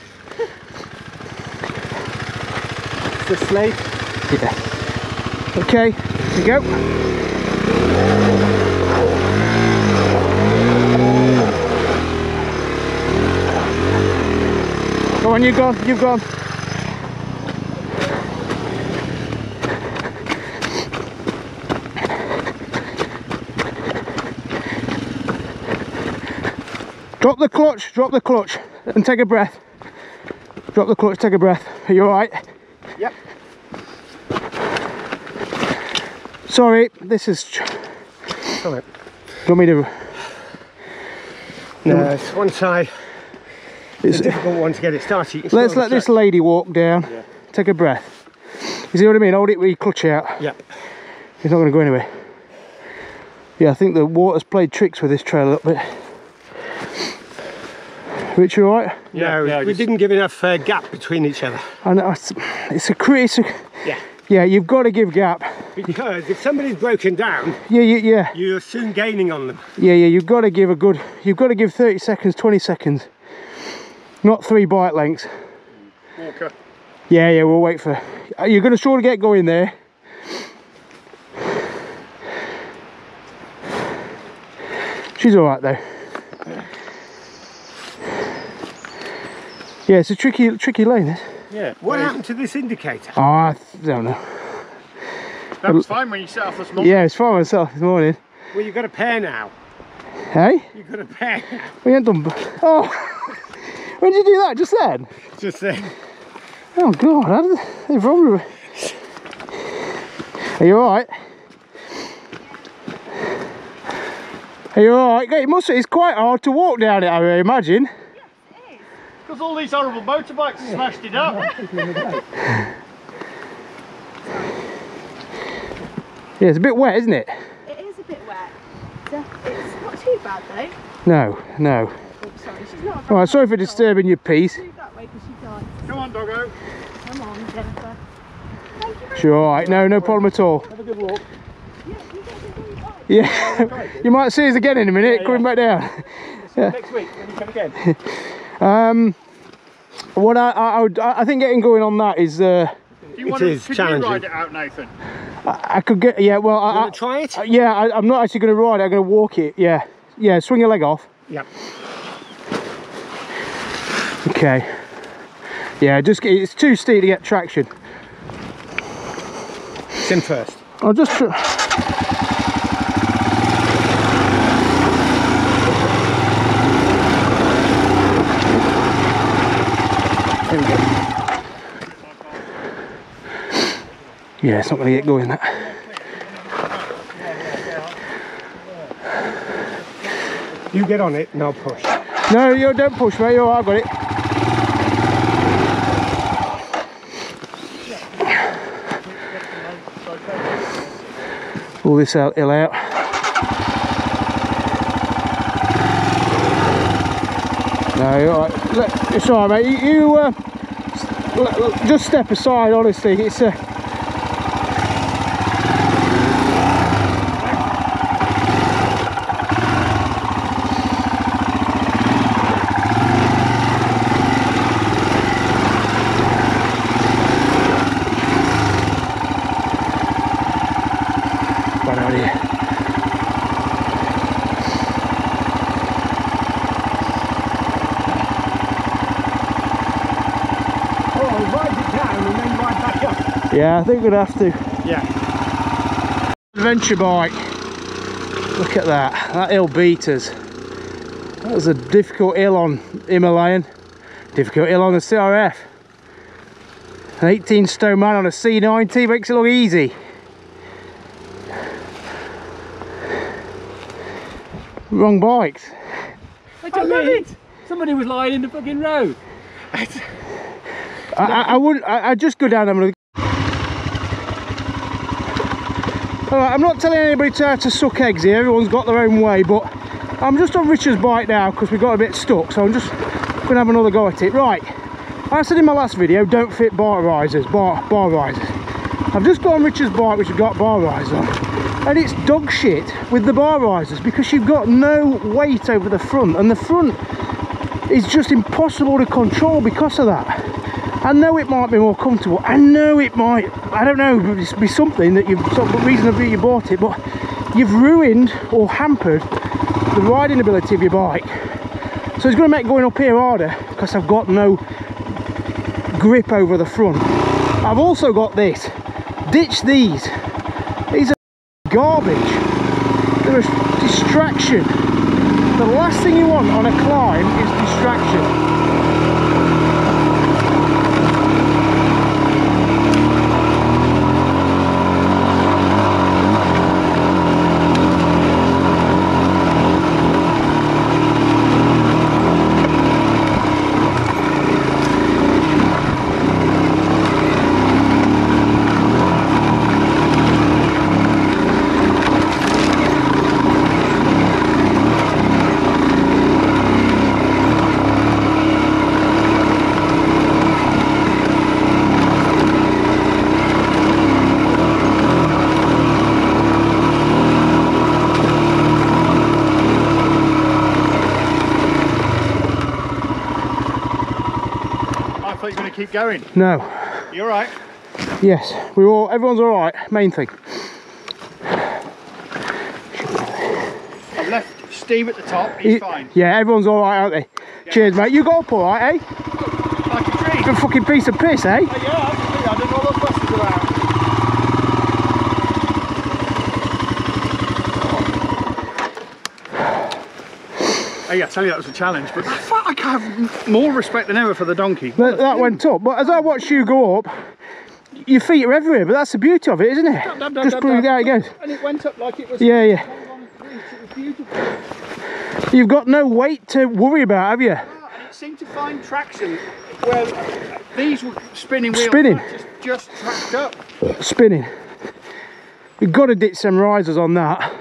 The slate. Yeah. Okay, here we go. Go on, you've gone, you've gone. Drop the clutch and take a breath. Drop the clutch, take a breath. Are you alright? Yep. Sorry, this is... Sorry. Do you want me to... No, it's one side. It's a difficult one to get it started. Let's let this lady walk down. Yeah. Take a breath. You see what I mean? Hold it with your clutch out. Yep. It's not going to go anywhere. Yeah, I think the water's played tricks with this trail a little bit. Rich, you alright? No, we didn't give enough gap between each other. I know, it's a yeah. Yeah, you've got to give gap. Because if somebody's broken down, yeah, you're soon gaining on them. Yeah, you've got to give a good, you've got to give 30 seconds, 20 seconds. Not 3 bike lengths. Walker. Yeah, we'll wait for... You're going to sort of get going there. She's alright though. Yeah, it's a tricky lane, this. Yeah. What happened to this indicator? Oh, I don't know. That was fine when you set off this morning. Yeah, it's fine myself this morning. Well, you've got a pair now. Hey? You've got a pair now. We ain't done... Oh! When did you do that? Just then? Just then. Oh God, how did they probably... Are you alright? Are you alright? It must... It's quite hard to walk down it, I imagine. Because all these horrible motorbikes smashed it up. Yeah, it's a bit wet, isn't it? It is a bit wet. It's not too bad though. No. Oh, sorry, she's not. Alright, sorry for disturbing your peace. Move that way because she can't. Come on, doggo. Come on, Jennifer. Thank you very Sure, alright, no problem at all. Have a good walk. Yeah, you might see us again in a minute, coming back down. Next week when you come again. What I think getting going on that is Could challenging. you ride it out, Nathan? I could get, yeah, well, You want to try it? yeah, I'm not actually going to ride it, I'm going to walk it. Yeah, swing your leg off. Yep. Okay. Yeah, it's too steep to get traction. Sim first. I'll just There we go. Yeah, it's not going to get going, that. You get on it and I'll push. No, you don't push, mate. You're all right, I've got it. Pull this hill out. No, you're all right. It's all right, mate. You just step aside, honestly. It's Right out here. Yeah, I think we'd have to. Yeah. Adventure bike. Look at that. That hill beat us. That was a difficult hill on Himalayan. Difficult hill on the CRF. An 18 stone man on a C90 makes it look easy. Wrong bikes. I love it. Somebody was lying in the fucking road. I wouldn't. I'd just go down there. Alright, I'm not telling anybody to suck eggs here. Everyone's got their own way, but I'm just on Richard's bike now because we got a bit stuck, so I'm just going to have another go at it. Right, I said in my last video, don't fit bar risers. I've just got on Richard's bike, which has got bar risers on, and it's dog shit with the bar risers because you've got no weight over the front, and the front is just impossible to control because of that. I know it might be more comfortable. I know it might, I don't know, be something that you've sort of reasonably you bought it, but you've ruined or hampered the riding ability of your bike. So it's going to make going up here harder because I've got no grip over the front. I've also got this. Ditch these. These are garbage. They're a distraction. The last thing you want on a climb is distraction. I thought you were going to keep going. No. You all right? Yes, everyone's all right. Main thing. I've left Steve at the top. He's fine. Yeah, everyone's all right, aren't they? Yeah. Cheers, mate. You got up all right, eh? Like a tree. You're a fucking piece of piss, eh? Oh, yeah, absolutely. I don't know what those buses are about. Hey, I tell you that was a challenge, but I have more respect than ever for the donkey. That went up, but as I watched you go up, your feet are everywhere, but that's the beauty of it, isn't it? Just proving how it goes. And it went up like it was. Yeah, yeah. It was beautiful. You've got no weight to worry about, have you? And it seemed to find traction where these were spinning wheels. Spinning. Just tracked up. Spinning. You've got to ditch some risers on that.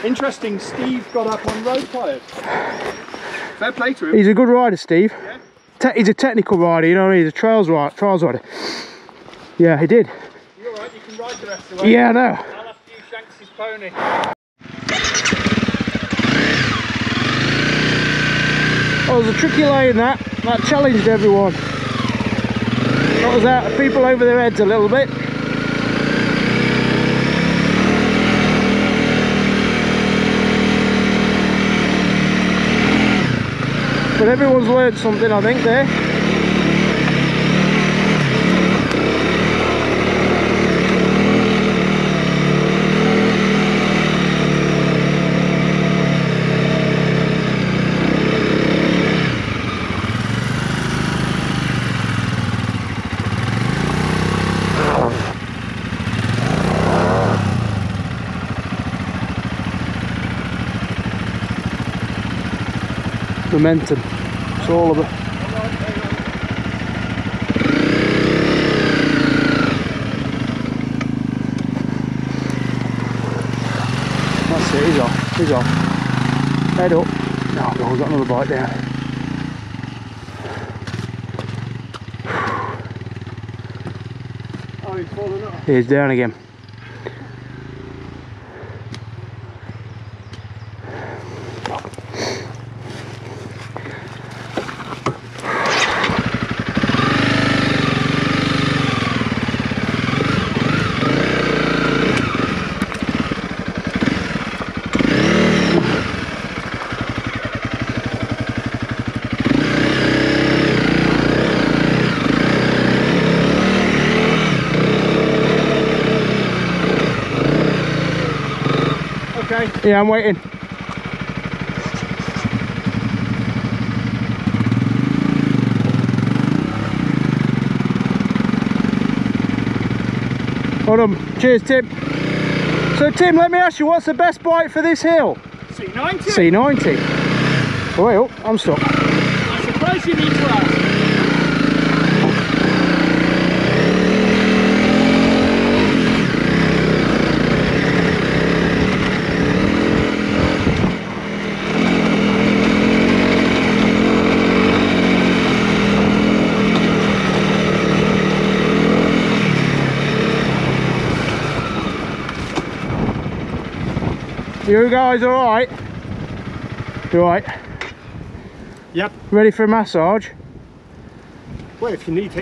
Interesting, Steve got up on road tyres. Fair play to him. He's a good rider, Steve. Yeah. He's a technical rider, you know what I mean? He's a trials rider. Yeah, he did. You're alright, you can ride the rest of the way. Yeah, I know. I'll have to use Shanks' pony. Oh, it was a tricky lane that challenged everyone. Got us out, people over their heads a little bit. But everyone's learned something, I think, there. Momentum, it's all of it. That's it, he's off. Head up. No, no, we've got another bite down. Oh, he's fallen off. He's down again. Okay. Yeah, I'm waiting. Hold on. Cheers, Tim. So, Tim, let me ask you, what's the best bike for this hill? C90. C90. Oh, wait up, I'm stuck. That's a Twice you need to ask. You guys alright? You alright? Yep. Ready for a massage? Well, if you need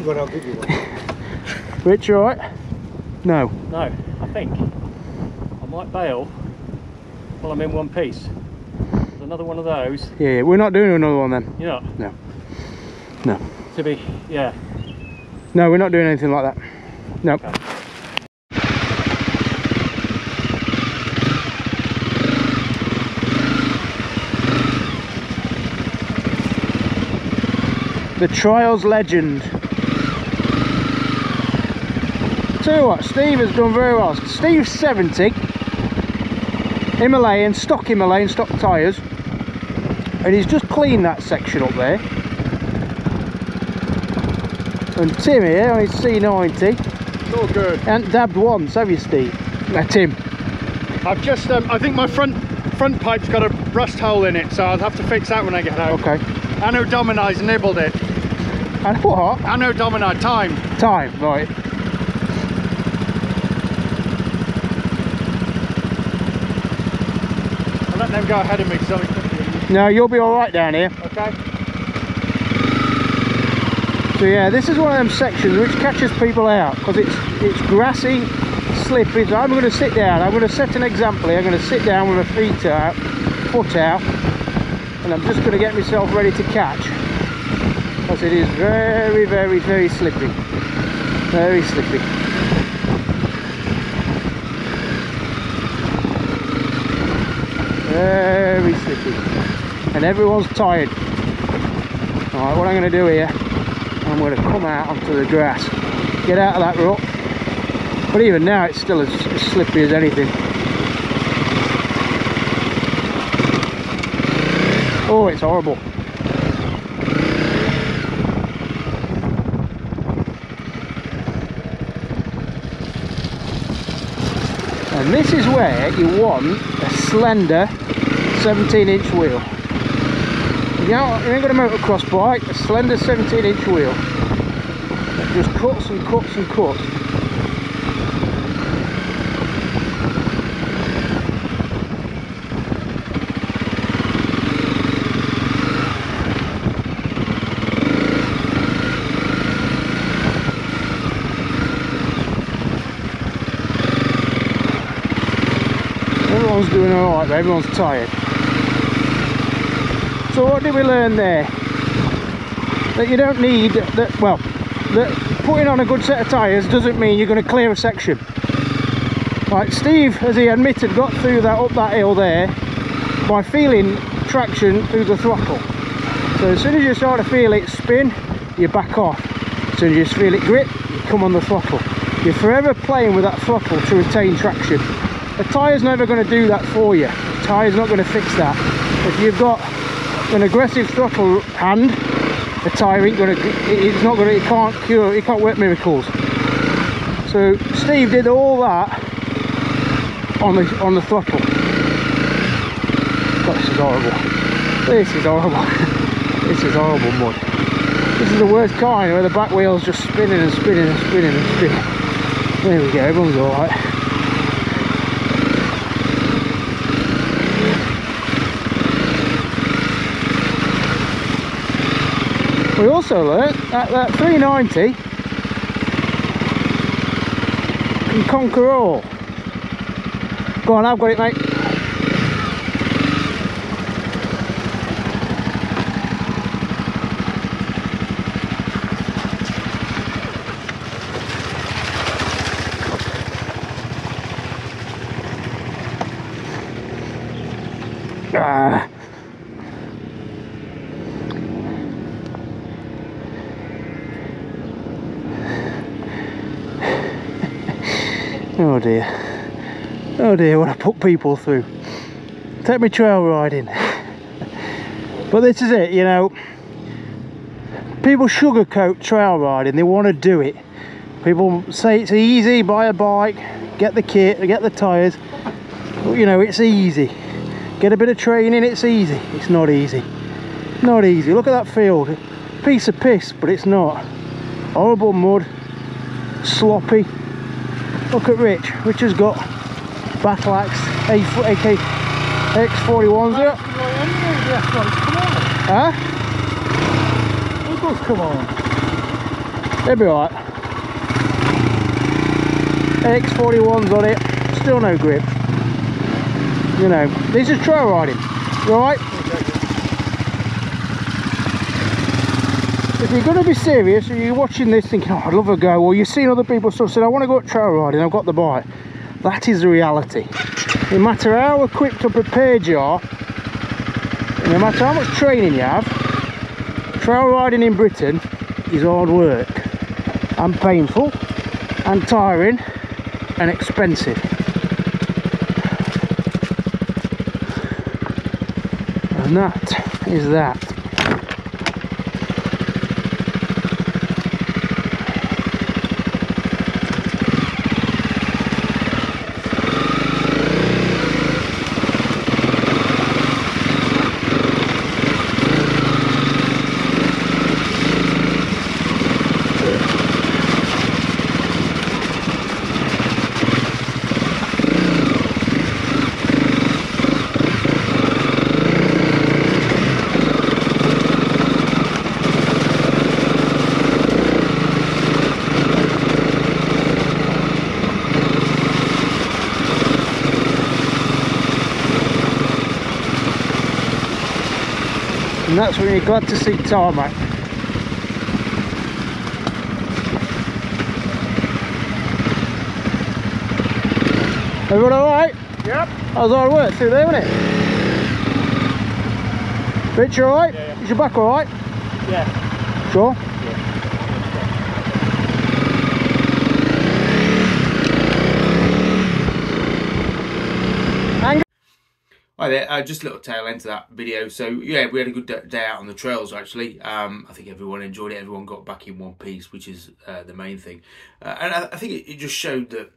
one, I'll give you one. Rich, you alright? No. No, I think I might bail while I'm in one piece. There's another one of those. Yeah, we're not doing another one then. You're not? No. No. To be, yeah. No, we're not doing anything like that. No. Okay. The Trials legend. Tell you what, Steve has done very well. Steve's 70, Himalayan, stock tyres, and he's just cleaned that section up there. And Tim here on his C90, All good. and dabbed once, have you, Steve? Tim. I've just, I think my front pipe's got a rust hole in it, so I'll have to fix that when I get home. Okay. Anno Domini's nibbled it. And what? Anno Domini, time. Time, right. I'll let them go ahead of me because I'll be quicker. No, you'll be alright down here. Okay. So yeah, this is one of them sections which catches people out because it's grassy, slippery. So I'm going to sit down. I'm going to set an example here. I'm going to sit down with my feet out, foot out, and I'm just going to get myself ready to catch because it is very, very, very slippy. Very slippy. Very slippy. And everyone's tired. Alright, what I'm going to do here, I'm going to come out onto the grass, get out of that rut, but even now it's still as slippery as anything. Oh, it's horrible. And this is where you want a slender 17-inch wheel. You ain't got a motocross bike, a slender 17-inch wheel that just cuts and cuts and cuts. Everyone's doing alright, but everyone's tired. So what did we learn there? That you don't need that. Well, that putting on a good set of tyres doesn't mean you're going to clear a section. Like Steve, as he admitted, got through that up that hill there by feeling traction through the throttle. So as soon as you start to feel it spin, you back off. As soon as you feel it grip, you come on the throttle. You're forever playing with that throttle to retain traction. The tyre's never going to do that for you. The tyre's not going to fix that. If you've got an aggressive throttle hand, the tyre ain't going to, it's not going to, it can't cure, it can't work miracles. So Steve did all that on the throttle. God, this is horrible. This is horrible. This is horrible mud. This is the worst kind, where the back wheel's just spinning and spinning and spinning and spinning. There we go, everyone's alright. We also learnt that 390 can conquer all. Go on, I've got it, mate. Oh dear, what I put people through. Take me trail riding. But this is it, you know, people sugarcoat trail riding. They want to do it. People say it's easy, buy a bike, get the kit, get the tyres. But you know, it's easy. Get a bit of training, it's easy. It's not easy. Not easy. Look at that field. Piece of piss, but it's not. Horrible mud. Sloppy. Look at Rich. Rich has got Battleaxe AK X41s there. Huh? It does come on. They'll be alright. X41s on it. Still no grip. You know, this is trail riding. Right? If you're going to be serious and you're watching this thinking, oh, I'd love a go, or you've seen other people sort of saying, I want to go trail riding, I've got the bike. That is the reality. No matter how equipped or prepared you are, no matter how much training you have, trail riding in Britain is hard work and painful and tiring and expensive. And that is that. And that's when you're glad to see tarmac. Everyone alright? Yep. That was hard work through there, wasn't it? Rich, you alright? Yeah, yeah. Is your back alright? Yeah. Sure? Hi there, just a little tail end to that video. So yeah, we had a good day out on the trails actually. I think everyone enjoyed it, everyone got back in one piece, which is the main thing. And I think it just showed that,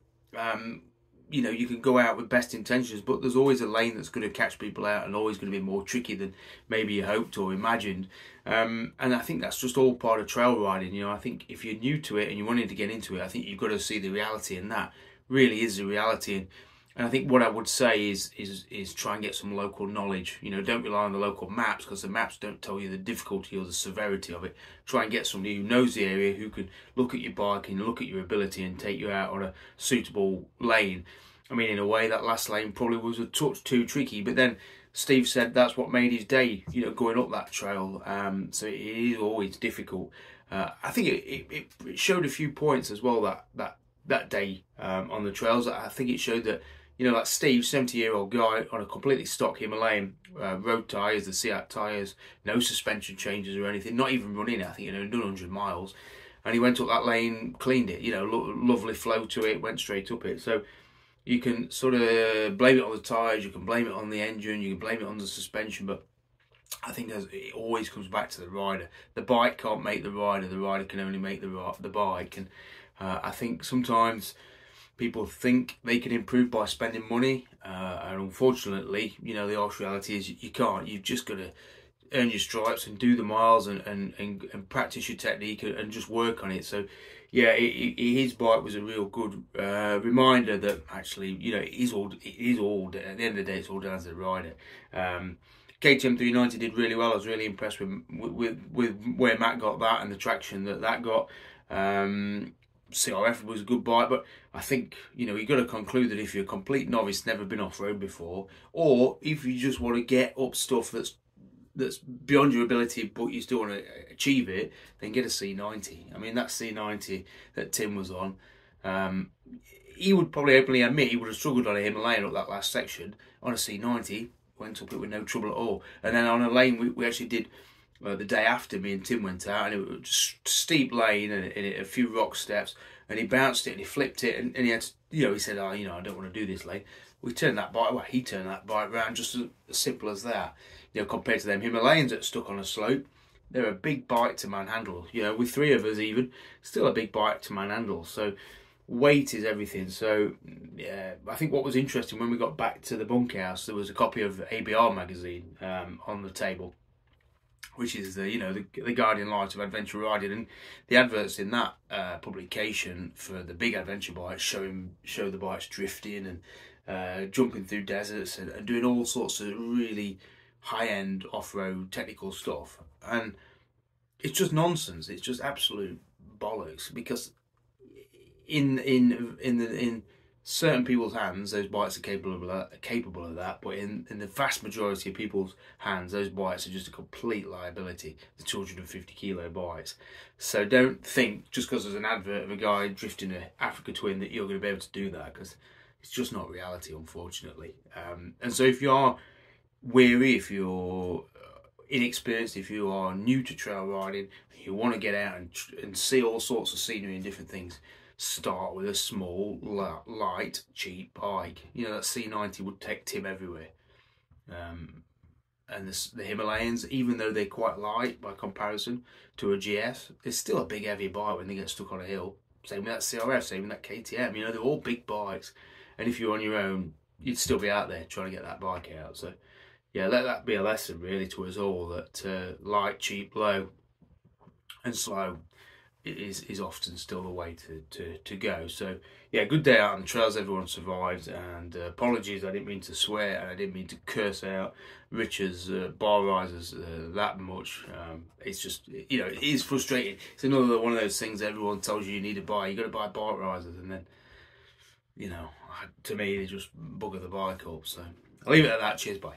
you know, you can go out with best intentions, but there's always a lane that's going to catch people out and always going to be more tricky than maybe you hoped or imagined. And I think that's just all part of trail riding. You know, I think if you're new to it and you wanted to get into it, I think you've got to see the reality, and that really is the reality. And I think what I would say is try and get some local knowledge. You know, don't rely on the local maps, because the maps don't tell you the difficulty or the severity of it. Try and get somebody who knows the area, who can look at your bike and look at your ability and take you out on a suitable lane. I mean, in a way, that last lane probably was a touch too tricky, but then Steve said that's what made his day, you know, going up that trail. So it is always difficult. I think it showed a few points as well that day on the trails. I think it showed that, you know, like Steve, 70-year-old guy on a completely stock Himalayan road tyres, the CRF tyres, no suspension changes or anything, not even running. I think, you know, done 100 miles, and he went up that lane, cleaned it. You know, lovely flow to it, went straight up it. So you can sort of blame it on the tyres, you can blame it on the engine, you can blame it on the suspension, but I think it always comes back to the rider. The bike can't make the rider can only make the bike. And I think sometimes people think they can improve by spending money, and unfortunately, you know, the harsh reality is you can't. You've just got to earn your stripes and do the miles and practice your technique and just work on it. So yeah, his bike was a real good reminder that actually, you know, it is all at the end of the day, it's all down to the rider. KTM 390 did really well. I was really impressed with where Matt got that and the traction that got. CRF was a good bike, but I think, you know, you've got to conclude that if you're a complete novice, never been off-road before, or if you just want to get up stuff that's beyond your ability but you still want to achieve it, then get a C90. I mean, that C90 that Tim was on, he would probably openly admit he would have struggled on a Himalayan up that last section. On a C90, went up it with no trouble at all. And then on a lane we actually did the day after, me and Tim went out, and it was just steep lane and a few rock steps, and he bounced it and he flipped it, and he had to, you know, he said, oh, you know, I don't want to do this lane. We turned that bike, well, he turned that bike around, just as simple as that. You know, compared to them Himalayans that stuck on a slope, they're a big bike to manhandle. You know, with 3 of us even, still a big bike to manhandle. So weight is everything. So yeah, I think what was interesting when we got back to the bunkhouse, there was a copy of ABR magazine on the table, which is the, you know, the guardian light of adventure riding, and the adverts in that publication for the big adventure bikes show the bikes drifting and jumping through deserts and doing all sorts of really high-end off-road technical stuff. And it's just nonsense. It's just absolute bollocks, because in certain people's hands, those bikes are capable of that, but in the vast majority of people's hands, those bikes are just a complete liability. The 250 kilo bikes. So don't think just because there's an advert of a guy drifting an Africa Twin that you're going to be able to do that, because it's just not reality, unfortunately. And so if you are weary, if you're inexperienced, if you are new to trail riding, you want to get out and see all sorts of scenery and different things, start with a small, light, cheap bike. You know, that C90 would take Tim everywhere. And the Himalayans, even though they're quite light by comparison to a GS, it's still a big heavy bike when they get stuck on a hill. Same with that CRF, same with that KTM. You know, they're all big bikes. And if you're on your own, you'd still be out there trying to get that bike out. So yeah, let that be a lesson really to us all, that light, cheap, low and slow is often still the way to go. So yeah, good day out on the trails. Everyone survived, and apologies, I didn't mean to swear and I didn't mean to curse out Richard's bar risers that much. It's just, you know, it is frustrating. It's another one of those things everyone tells you need to buy. You got to buy bar risers, and then, you know, to me they just bugger the bike up. So I'll leave it at that. Cheers, bye.